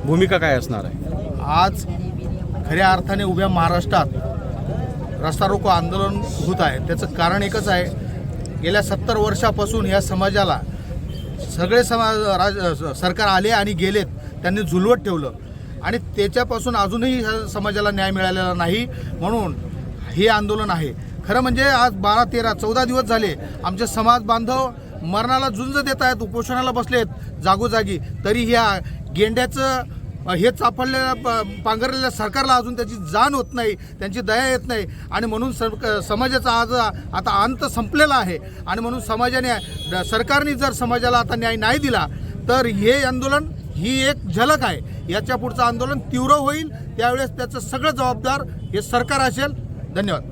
भूमिका काय असणार आहे? आज खऱ्या अर्थाने उभ्या महाराष्ट्रात रस्ता रोको आंदोलन होत आहे. त्याचं कारण एकच आहे, गेल्या 70 वर्षापासून या समाजाला सगळे सरकार आले आणि गेलेत, त्यांनी झुलवत ठेवलं आणि त्याच्यापासून अजूनही समाजाला न्याय मिळालेला नाही. म्हणून हे आंदोलन आहे. खरं म्हणजे आज 12, 13, 14 दिवस झाले आमचे समाज बांधव मरणाला झुंज देत आहेत, उपोषणाला बसलेत जागोजागी. तरी ह्या गेंड्याचं हे चापडलेल्या पांघरलेल्या सरकारला अजून त्याची जाण होत नाही, त्यांची दया येत नाही. आणि म्हणून समाजाचा आज आता अंत संपलेला आहे. आणि म्हणून समाजाने सरकारने जर समाजाला आता न्याय नाही दिला तर हे आंदोलन ही एक झलक आहे. याच्या पुढचं आंदोलन तीव्र होईल, त्यावेळेस त्याचं सगळं जबाबदार हे सरकार असेल. धन्यवाद.